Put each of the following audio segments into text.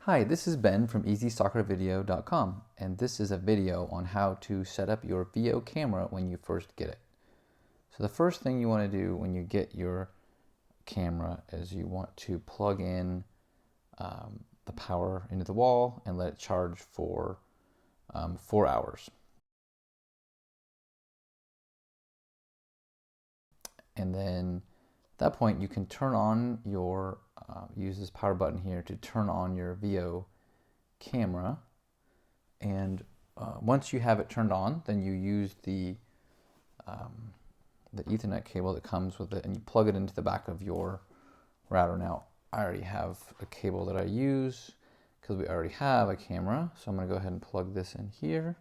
Hi, this is Ben from EasySoccerVideo.com, and this is a video on how to set up your Veo camera when you first get it. So the first thing you want to do when you get your camera is you want to plug in the power into the wall and let it charge for 4 hours. And then at that point you can turn on your, use this power button here to turn on your Veo camera. And once you have it turned on, then you use the Ethernet cable that comes with it, and you plug it into the back of your router. Now, I already have a cable that I use because we already have a camera, so I'm going to go ahead and plug this in here.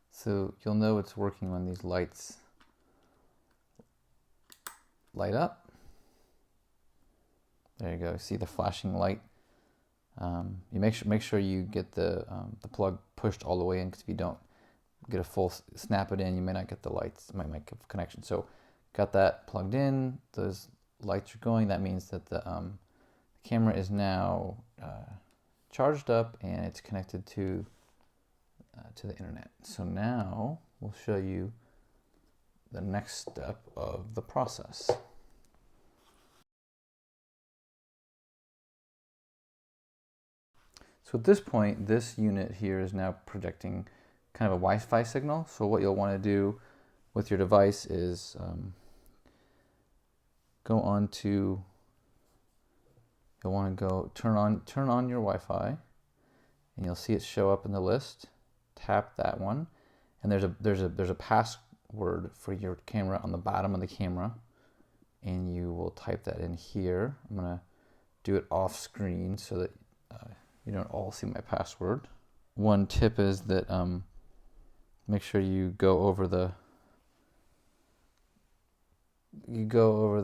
So you'll know it's working when these lights light up. There you go. See the flashing light. You make sure you get the plug pushed all the way in, because if you don't get a full snap it in, you may not get the lights. It might make a connection. So got that plugged in. Those lights are going. That means that the camera is now charged up and it's connected to the internet. So now we'll show you the next step of the process. So at this point, this unit here is now projecting kind of a Wi-Fi signal. So what you'll want to do with your device is you'll want to go turn on your Wi-Fi, and you'll see it show up in the list. Tap that one, and there's a password for your camera on the bottom of the camera, and you will type that in here. I'm gonna do it off screen so that you don't all see my password. One tip is that make sure you go over the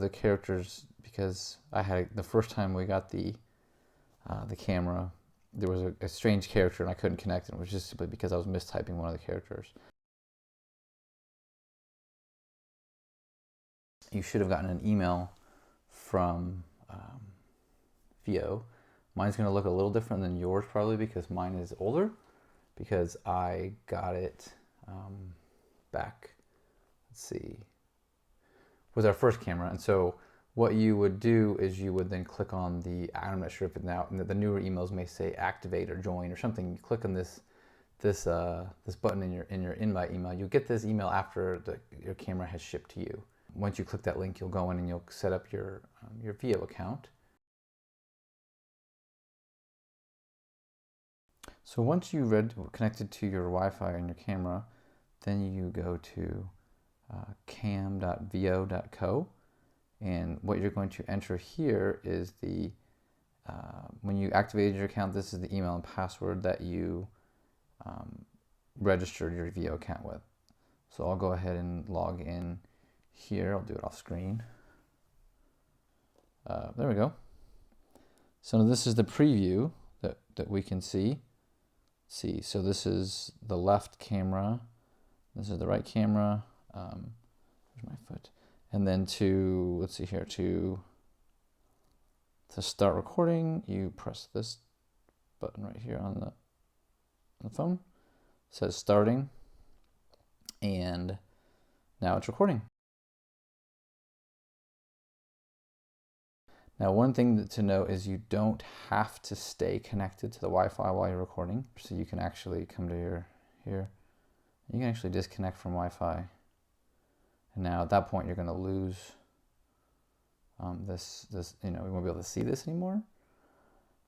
characters, because I had the first time we got the camera, there was a strange character and I couldn't connect it. It was just simply because I was mistyping one of the characters. You should have gotten an email from Veo. Mine's going to look a little different than yours probably, because mine is older, because I got it back, let's see, with our first camera. And so what you would do is you would then click on the, I'm not sure if it's now, the newer emails may say activate or join or something. You click on this button in your invite email. You'll get this email after your camera has shipped to you. Once you click that link, you'll go in and you'll set up your Veo account. So once you connected to your Wi-Fi and your camera, then you go to cam.veo.co, and what you're going to enter here is the when you activated your account, this is the email and password that you registered your Veo account with. So I'll go ahead and log in here. I'll do it off screen. There we go. So this is the preview that we can see. So this is the left camera, this is the right camera. Where's my foot? And then let's see here, to start recording, you press this button right here on the phone. It says starting, and now it's recording. Now, one thing to note is you don't have to stay connected to the Wi-Fi while you're recording. So you can actually come to here. You can actually disconnect from Wi-Fi. And now at that point, you're going to lose this, we won't be able to see this anymore.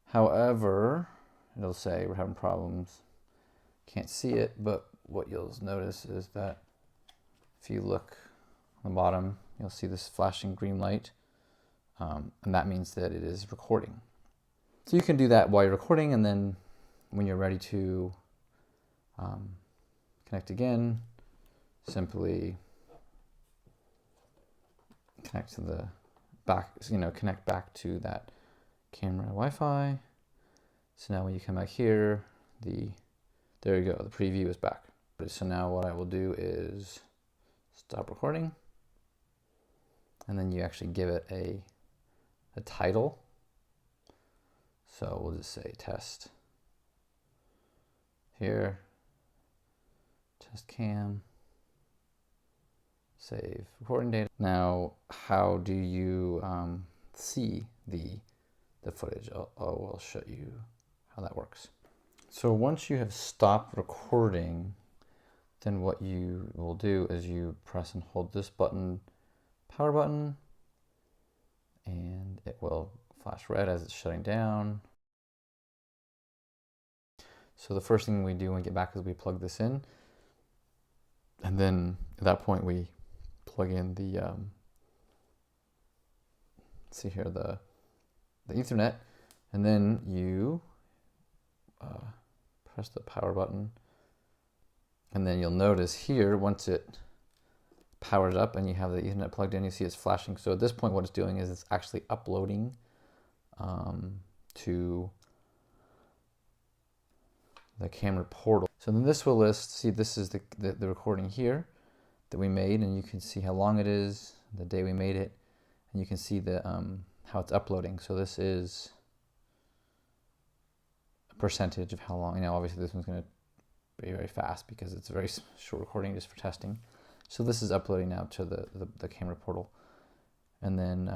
However, it'll say we're having problems. Can't see it, but what you'll notice is that if you look on the bottom, you'll see this flashing green light. And that means that it is recording. So you can do that while you're recording, and then when you're ready to connect again, simply connect to the back, connect back to that camera Wi-Fi. So now when you come back here, there you go, the preview is back. So now what I will do is stop recording, and then you actually give it a a title. So we'll just say test here, test cam, save recording data. Now, how do you see the footage? I'll show you how that works. So once you have stopped recording, then what you will do is you press and hold this button, power button, and it will flash red as it's shutting down. So the first thing we do when we get back is we plug this in, and then at that point we plug in the see here, the Ethernet, and then you press the power button, and then you'll notice here, once it powers up and you have the Ethernet plugged in, you see it's flashing. So at this point what it's doing is it's actually uploading to the camera portal. So then this will list, see, this is the recording here that we made, and you can see how long it is, the day we made it, and you can see the how it's uploading. So this is a percentage of how long. You know, obviously this one's going to be very fast because it's a very short recording just for testing. So this is uploading now to the camera portal. And then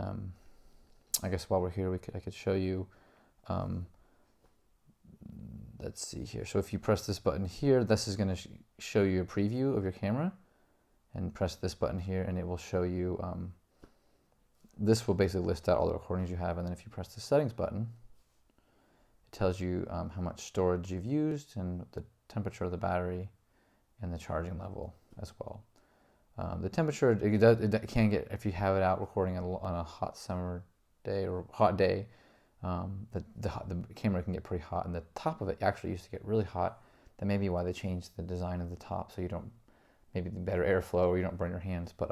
I guess while we're here, I could show you. Let's see here. So if you press this button here, this is going to show you a preview of your camera. And press this button here, and it will show you. This will basically list out all the recordings you have. And then if you press the settings button, it tells you how much storage you've used and the temperature of the battery and the charging level as well. The temperature, it can get, if you have it out recording on a hot summer day or hot day, the camera can get pretty hot, and the top of it actually used to get really hot. That may be why they changed the design of the top, so you don't, maybe the better airflow, or you don't burn your hands. But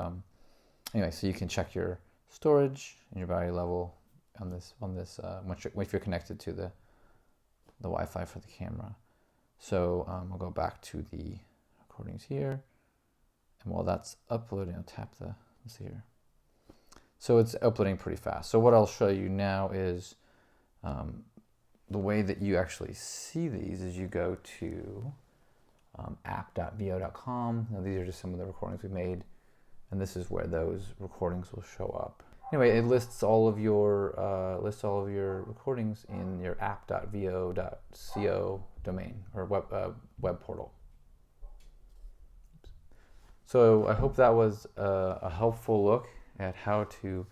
anyway, so you can check your storage and your battery level on this if you're connected to the Wi-Fi for the camera. So I'll go back to the recordings here, and while that's uploading, I'll tap let's see here. So it's uploading pretty fast. So what I'll show you now is the way that you actually see these is you go to app.veo.com. Now these are just some of the recordings we made, and this is where those recordings will show up. Anyway, it lists all of your recordings in your app.veo.co domain or web portal. So I hope that was a helpful look at how to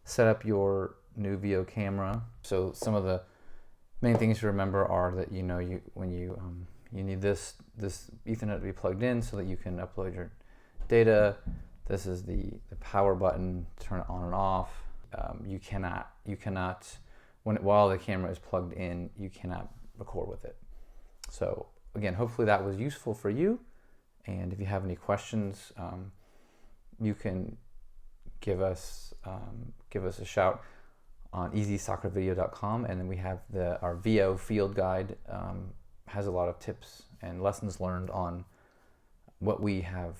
set up your new Veo camera. So some of the main things to remember are that you need this Ethernet to be plugged in so that you can upload your data. This is the power button to turn it on and off. You cannot while the camera is plugged in, you cannot record with it. So again, hopefully that was useful for you. And if you have any questions, you can give us a shout on easysoccervideo.com, and then we have our Veo field guide has a lot of tips and lessons learned on what we have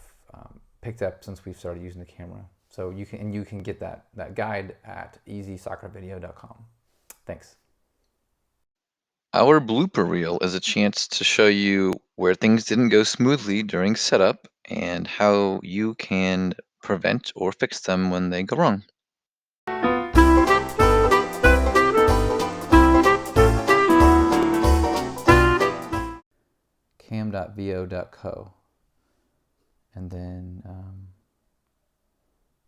picked up since we've started using the camera. So you can get that guide at easysoccervideo.com. Thanks. Our blooper reel is a chance to show you where things didn't go smoothly during setup and how you can prevent or fix them when they go wrong. cam.veo.co, and then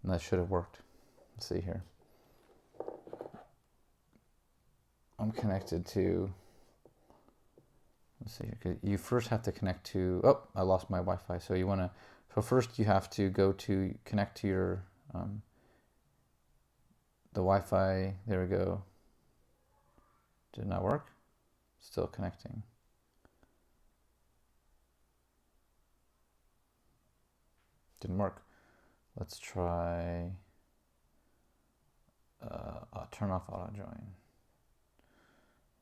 that should have worked. Let's see here. I'm connected to, let's see here. You first have to connect to, oh, I lost my Wi-Fi. So so first you have to connect to your, the Wi-Fi. There we go. Did not work. Still connecting. Didn't work. Let's try turn off auto join.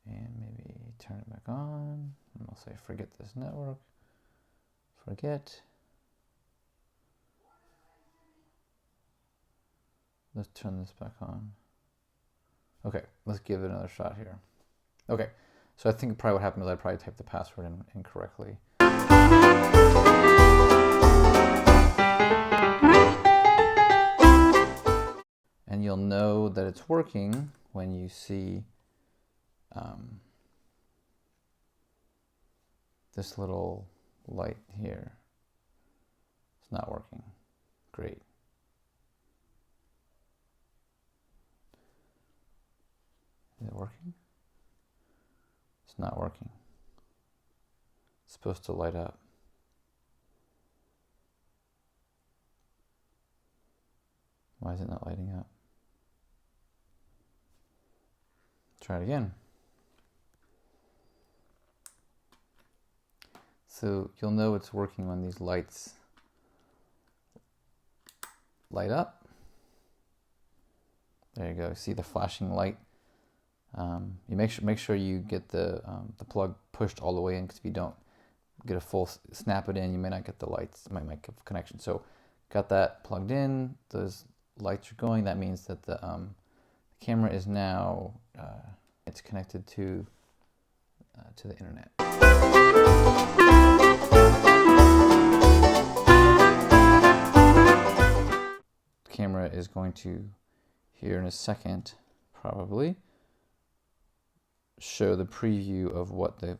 And maybe turn it back on. And I'll say forget this network. Forget. Let's turn this back on. Okay, let's give it another shot here. Okay, so I think probably what happened is I probably typed the password in incorrectly. And you'll know that it's working when you see this little light here. It's not working. Great. Is it working? It's not working. It's supposed to light up. Why is it not lighting up? Try it again. So you'll know it's working when these lights light up. There you go. See the flashing light. You make sure you get the plug pushed all the way in, because if you don't get a full snap it in, you may not get the lights. It might make a connection. So got that plugged in. Those lights are going. That means that the camera is now it's connected to the internet. The camera is going to, here in a second, probably show the preview of what the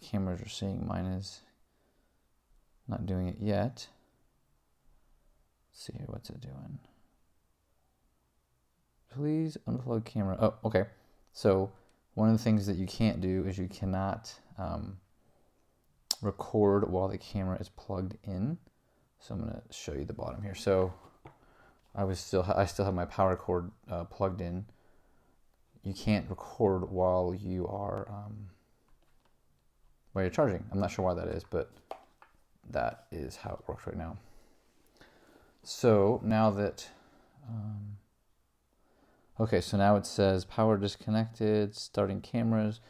cameras are seeing. Mine is not doing it yet. Let's see here, what's it doing? Please unplug camera. Oh, okay. So one of the things that you can't do is you cannot record while the camera is plugged in. So I'm going to show you the bottom here. So I still have my power cord plugged in. You can't record while you are while you're charging. I'm not sure why that is, but that is how it works right now. So now that okay, so now it says power disconnected, starting cameras.